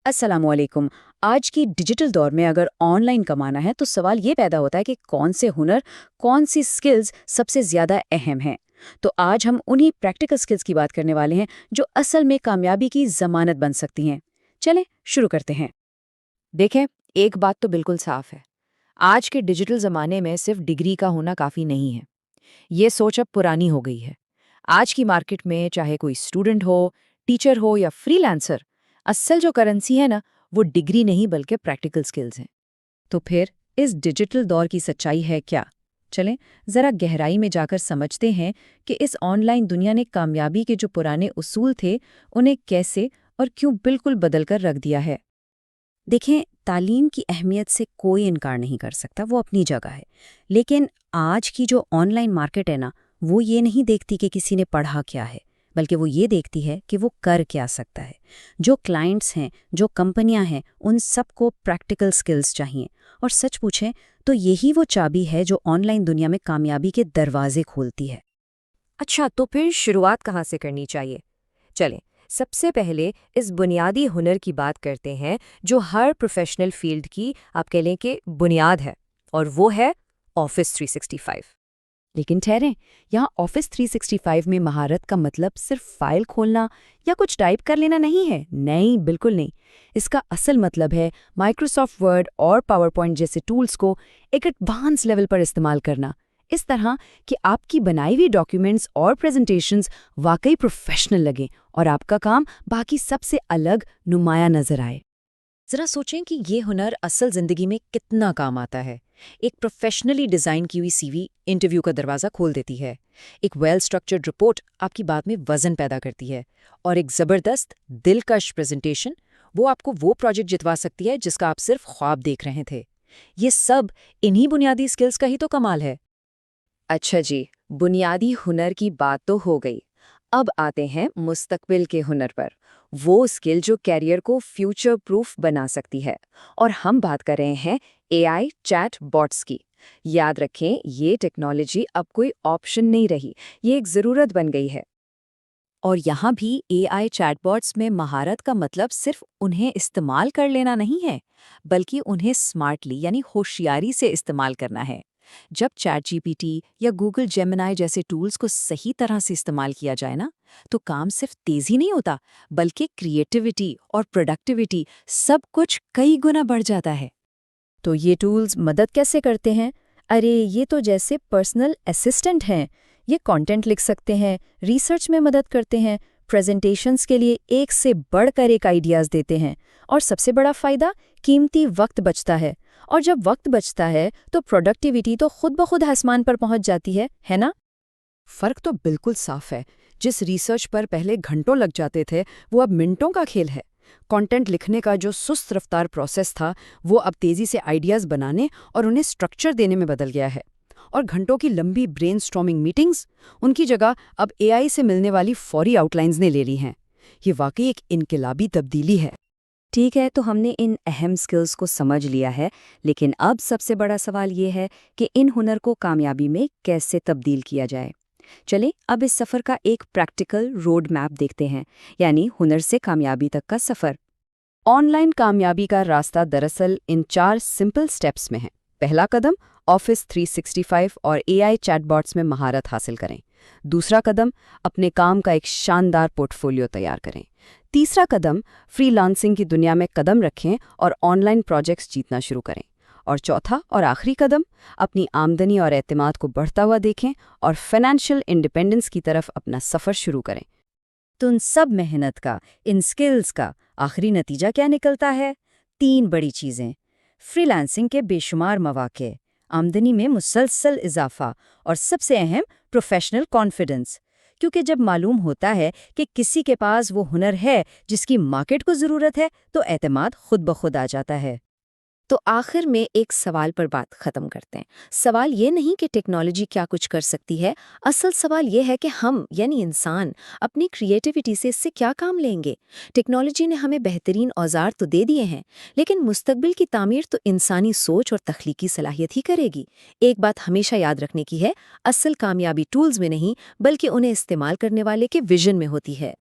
السلام علیکم۔ آج کی ڈیجیٹل دور میں اگر آن لائن کمانا ہے تو سوال یہ پیدا ہوتا ہے کہ کون سے ہنر، کون سی سکلز سب سے زیادہ اہم ہیں۔ تو آج ہم انہی پریکٹیکل سکلز کی بات کرنے والے ہیں جو اصل میں کامیابی کی ضمانت بن سکتی ہیں۔ چلیں شروع کرتے ہیں۔ دیکھیں، ایک بات تو بالکل صاف ہے، آج کے ڈیجیٹل زمانے میں صرف ڈگری کا ہونا کافی نہیں ہے۔ یہ سوچ اب پرانی ہو گئی ہے۔ آج کی مارکیٹ میں چاہے کوئی اسٹوڈنٹ ہو، ٹیچر ہو یا فری لانسر، اصل جو کرنسی ہے نا، وہ ڈگری نہیں بلکہ پریکٹیکل سکلز ہیں۔ تو پھر اس ڈیجیٹل دور کی سچائی ہے کیا؟ چلیں ذرا گہرائی میں جا کر سمجھتے ہیں کہ اس آن لائن دنیا نے کامیابی کے جو پرانے اصول تھے انہیں کیسے اور کیوں بالکل بدل کر رکھ دیا ہے۔ دیکھیں، تعلیم کی اہمیت سے کوئی انکار نہیں کر سکتا، وہ اپنی جگہ ہے۔ لیکن آج کی جو آن لائن مارکیٹ ہے نا، وہ یہ نہیں دیکھتی کہ کسی نے پڑھا کیا ہے، بلکہ وہ یہ دیکھتی ہے کہ وہ کر کیا سکتا ہے۔ جو کلائنٹس ہیں، جو کمپنیاں ہیں، ان سب کو پریکٹیکل سکلز چاہیے۔ اور سچ پوچھیں تو یہی وہ چابی ہے جو آن لائن دنیا میں کامیابی کے دروازے کھولتی ہے۔ اچھا، تو پھر شروعات کہاں سے کرنی چاہیے؟ چلیں، سب سے پہلے اس بنیادی ہنر کی بات کرتے ہیں جو ہر پروفیشنل فیلڈ کی آپ کہہ لیں کہ بنیاد ہے، اور وہ ہے آفس 365۔ لیکن ٹھہریں، یہاں آفس 365 میں مہارت کا مطلب صرف فائل کھولنا یا کچھ ٹائپ کر لینا نہیں ہے۔ نہیں، بالکل نہیں۔ اس کا اصل مطلب ہے مائکروسافٹ ورڈ اور پاور پوائنٹ جیسے ٹولز کو ایک ایڈوانس لیول پر استعمال کرنا، اس طرح کہ آپ کی بنائی ہوئی ڈاکیومنٹس اور پریزنٹیشنز واقعی پروفیشنل لگیں اور آپ کا کام باقی سب سے الگ نمایاں نظر آئے۔ ذرا سوچیں کہ یہ ہنر اصل زندگی میں کتنا کام آتا ہے۔ ایک پروفیشنلی ڈیزائن کی ہوئی سی وی انٹرویو کا دروازہ کھول دیتی ہے، ایک ویل اسٹرکچرڈ رپورٹ آپ کی بات میں وزن پیدا کرتی ہے، اور ایک زبردست دلکش پریزنٹیشن وہ آپ کو وہ پروجیکٹ جتوا سکتی ہے جس کا آپ صرف خواب دیکھ رہے تھے۔ یہ سب انہی بنیادی سکلز کا ہی تو کمال ہے۔ اچھا جی، بنیادی ہنر کی بات تو ہو گئی، اب آتے ہیں مستقبل کے ہنر پر، وہ اسکل جو کیریئر کو فیوچر پروف بنا سکتی ہے۔ اور ہم بات کر رہے ہیں اے آئی چیٹ باٹس کی۔ یاد رکھیں، یہ ٹیکنالوجی اب کوئی آپشن نہیں رہی، یہ ایک ضرورت بن گئی ہے۔ اور یہاں بھی اے آئی چیٹ باٹس میں مہارت کا مطلب صرف انہیں استعمال کر لینا نہیں ہے، بلکہ انہیں اسمارٹلی یعنی ہوشیاری سے استعمال کرنا ہے۔ جب چیٹ جی پی ٹی یا گوگل جیمنائی جیسے ٹولز کو صحیح طرح سے استعمال کیا جائے نا، تو کام صرف تیزی نہیں ہوتا، بلکہ کریٹیوٹی اور پروڈکٹیوٹی سب کچھ کئی گنا بڑھ جاتا ہے۔ تو یہ ٹولز مدد کیسے کرتے ہیں؟ ارے یہ تو جیسے پرسنل اسسٹنٹ ہیں۔ یہ کانٹینٹ لکھ سکتے ہیں، ریسرچ میں مدد کرتے ہیں، پریزنٹیشنز کے لیے ایک سے بڑھ کر ایک آئیڈیاز دیتے ہیں، اور سب سے بڑا فائدہ قیمتی وقت بچتا ہے۔ اور جب وقت بچتا ہے تو پروڈکٹیوٹی تو خود بخود آسمان پر پہنچ جاتی ہے نا؟ فرق تو بالکل صاف ہے۔ جس ریسرچ پر پہلے گھنٹوں لگ جاتے تھے وہ اب منٹوں کا کھیل ہے۔ کانٹینٹ لکھنے کا جو سست رفتار پروسیس تھا وہ اب تیزی سے آئیڈیاز بنانے اور انہیں سٹرکچر دینے میں بدل گیا ہے۔ اور گھنٹوں کی لمبی برین سٹارمنگ میٹنگز، ان کی جگہ اب اے آئی سے ملنے والی فوری آؤٹ لائنز نے لے لی ہیں۔ یہ واقعی ایک انقلابی تبدیلی ہے۔ ٹھیک ہے، تو ہم نے ان اہم سکلز کو سمجھ لیا ہے، لیکن اب سب سے بڑا سوال یہ ہے کہ ان ہنر کو کامیابی میں کیسے تبدیل کیا جائے۔ چلیں اب اس سفر کا ایک پریکٹیکل روڈ میپ دیکھتے ہیں، یعنی ہنر سے کامیابی تک کا سفر۔ آن لائن کامیابی کا راستہ دراصل ان 4 سمپل سٹیپس میں ہے۔ پہلا قدم، آفس 365 اور اے آئی چیٹ باٹس میں مہارت حاصل کریں۔ دوسرا قدم، اپنے کام کا ایک شاندار پورٹ فولیو تیار کریں۔ تیسرا قدم، فری لانسنگ کی دنیا میں قدم رکھیں اور آن لائن پروجیکٹس جیتنا شروع کریں۔ اور چوتھا اور آخری قدم، اپنی آمدنی اور اعتماد کو بڑھتا ہوا دیکھیں اور فائنینشیل انڈیپینڈنس کی طرف اپنا سفر شروع کریں۔ تو ان سب محنت کا، ان سکلز کا آخری نتیجہ کیا نکلتا ہے؟ 3 بڑی چیزیں: فری لانسنگ کے بے شمار مواقع، آمدنی میں مسلسل اضافہ، اور سب سے اہم پروفیشنل کانفیڈنس۔ کیونکہ جب معلوم ہوتا ہے کہ کسی کے پاس وہ ہنر ہے جس کی مارکیٹ کو ضرورت ہے، تو اعتماد خود بخود آ جاتا ہے۔ تو آخر میں ایک سوال پر بات ختم کرتے ہیں۔ سوال یہ نہیں کہ ٹیکنالوجی کیا کچھ کر سکتی ہے، اصل سوال یہ ہے کہ ہم یعنی انسان اپنی کریٹیوٹی سے اس سے کیا کام لیں گے۔ ٹیکنالوجی نے ہمیں بہترین اوزار تو دے دیے ہیں، لیکن مستقبل کی تعمیر تو انسانی سوچ اور تخلیقی صلاحیت ہی کرے گی۔ ایک بات ہمیشہ یاد رکھنے کی ہے، اصل کامیابی ٹولز میں نہیں بلکہ انہیں استعمال کرنے والے کے ویژن میں ہوتی ہے۔